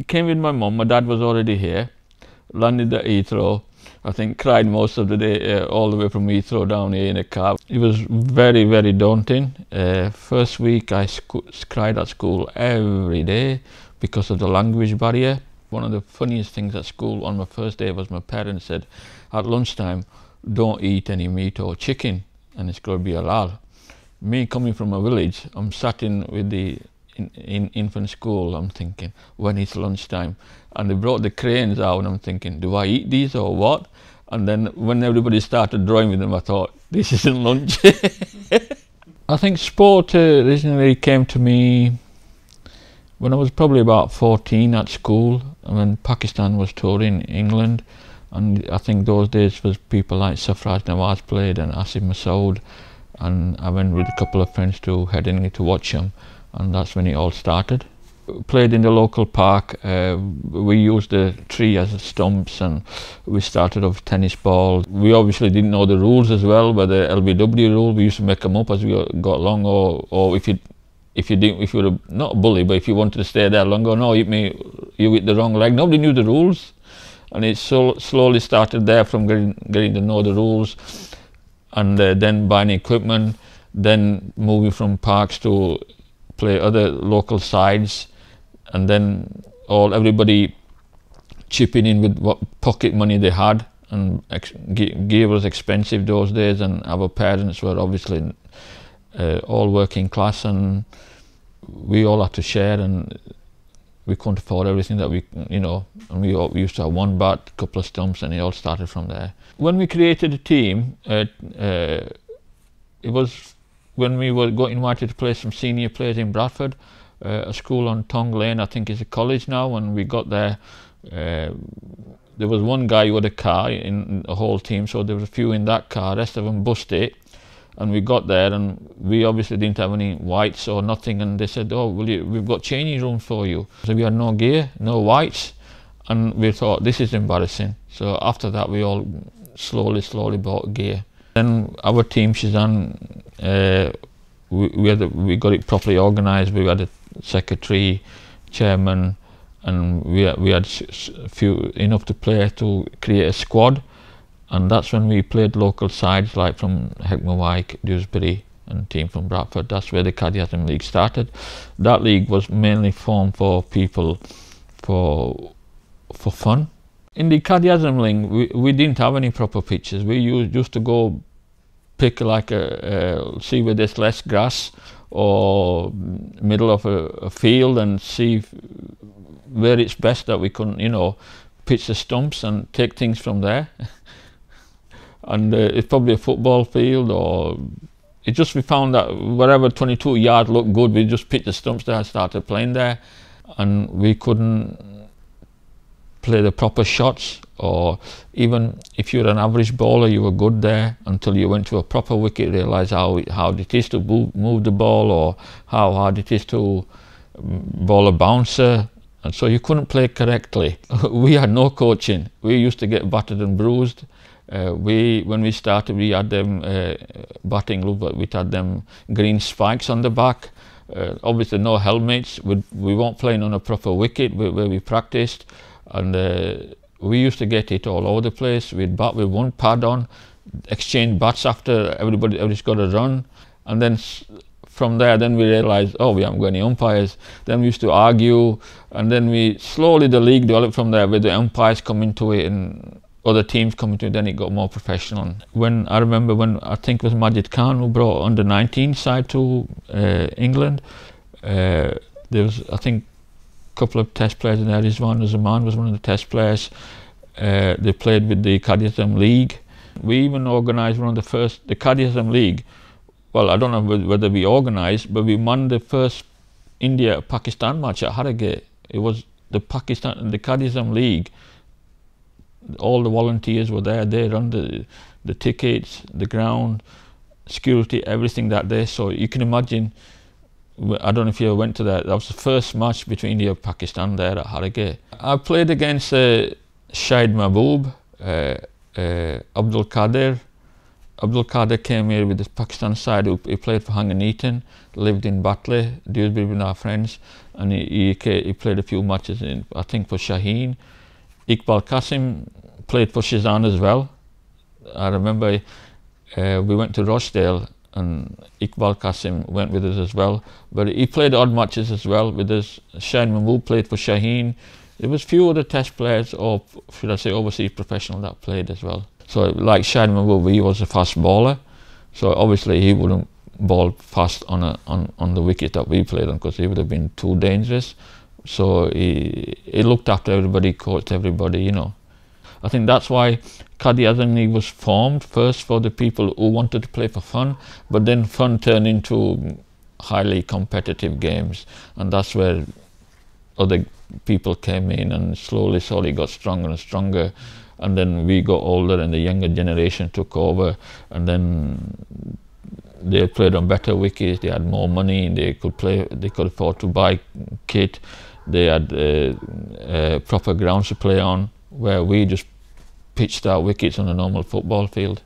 Came with my mum. My dad was already here. Landed at Heathrow. I think cried most of the day, all the way from Heathrow down here in a car. It was very, very daunting. First week I cried at school every day because of the language barrier. One of the funniest things at school on my first day was my parents said, at lunchtime, don't eat any meat or chicken, and it's going to be halal. Me coming from a village, I'm sat in with the in infant school, I'm thinking, when it's lunchtime, and they brought the cranes out, and I'm thinking, do I eat these or what? And then when everybody started drawing with them, I thought, this isn't lunch. I think sport originally came to me when I was probably about 14 at school, when Pakistan was touring England, and I think those days was people like Sarfraz Nawaz played and Asim Masood, and I went with a couple of friends to Headingley to watch them, and that's when it all started. Played in the local park. We used the tree as stumps, and we started off tennis balls. We obviously didn't know the rules as well, but the LBW rule, we used to make them up as we got along, or if you were not a bully, but if you wanted to stay there longer, no, you hit the wrong leg. Nobody knew the rules, and it slowly started there from getting to know the rules, and then buying equipment, then moving from parks to play other local sides, and then everybody chipping in with what pocket money they had, and gear was expensive those days, and our parents were obviously all working class, and we all had to share, and we couldn't afford everything that and we used to have one bat, couple of stumps, and it all started from there. When we created a team, it was when we got invited to play some senior players in Bradford, a school on Tong Lane, I think is a college now. When we got there, there was one guy who had a car in the whole team, so there was a few in that car, rest of them bussed it, and we got there, and we obviously didn't have any whites or nothing, and they said, oh, we've got changing rooms for you. So we had no gear, no whites, and we thought, this is embarrassing. So after that, we all slowly bought gear. Then our team, Shazan, we got it properly organised. We had a secretary, chairman, and we had enough to play to create a squad, and that's when we played local sides like from Heckmawike, Dewsbury, and team from Bradford. That's where the Quaid-e League started. That league was mainly formed for people for fun. In the Quaid-e League, we didn't have any proper pitches. We used to go pick like see where there's less grass or middle of a field, and see where it's best that we can, pitch the stumps and take things from there. And it's probably a football field, or we found that wherever 22 yard looked good, we just picked the stumps there and started playing there. And we couldn't play the proper shots, or even if you're an average bowler, you were good there until you went to a proper wicket, realised how it is to move the ball, or how hard it is to bowl a bouncer, and so you couldn't play correctly. We had no coaching. We used to get battered and bruised. When we started, we had them batting gloves, but we had them green spikes on the back. Obviously no helmets. We weren't playing on a proper wicket where we practiced, and we used to get it all over the place. We'd bat with one pad on, exchange bats after everybody's got a run, and then from there, then we realised, oh, we haven't got any umpires. Then we used to argue, and then the league developed from there, where the umpires come into it and other teams come into it. Then it got more professional. I remember when I think it was Majid Khan who brought under 19 side to England. There was, I think, a couple of test players in there. Rizwan Zaman was one of the test players. They played with the Quaid-e League. We even organised the Quaid-e League. Well, I don't know whether we organised, but we won the first India-Pakistan match at Harrogate. It was the Quaid-e League. All the volunteers were there. They run the tickets, the ground, security, everything that day. So you can imagine, I don't know if you ever went to that. That was the first match between India and Pakistan there at Harrogate. I played against Shahid Mahboob, Abdul Qadir, Abdul Ghuffar came here with the Pakistan side. He played for Hung and Eton, lived in Batley, Dewsbury with our friends, and he played a few matches in, I think, for Shaheen. Iqbal Qasim played for Shizan as well. I remember we went to Rochdale and Iqbal Qasim went with us as well, but he played odd matches as well with us. Shaheen Mahmood played for Shaheen. There was few other test players, or should I say overseas professional, that played as well. So like Shaheen Mahmood, he was a fast bowler, so obviously he wouldn't bowl fast on the wicket that we played on, because he would have been too dangerous. So he looked after everybody, coached everybody, you know. I think that's why Quaid-e Azam League was formed, first for the people who wanted to play for fun, but then fun turned into highly competitive games, and that's where other people came in and slowly got stronger and stronger, and then we got older and the younger generation took over, and then they played on better wickets, they had more money, they could afford to buy kit, they had proper grounds to play on, where we just pitched our wickets on a normal football field.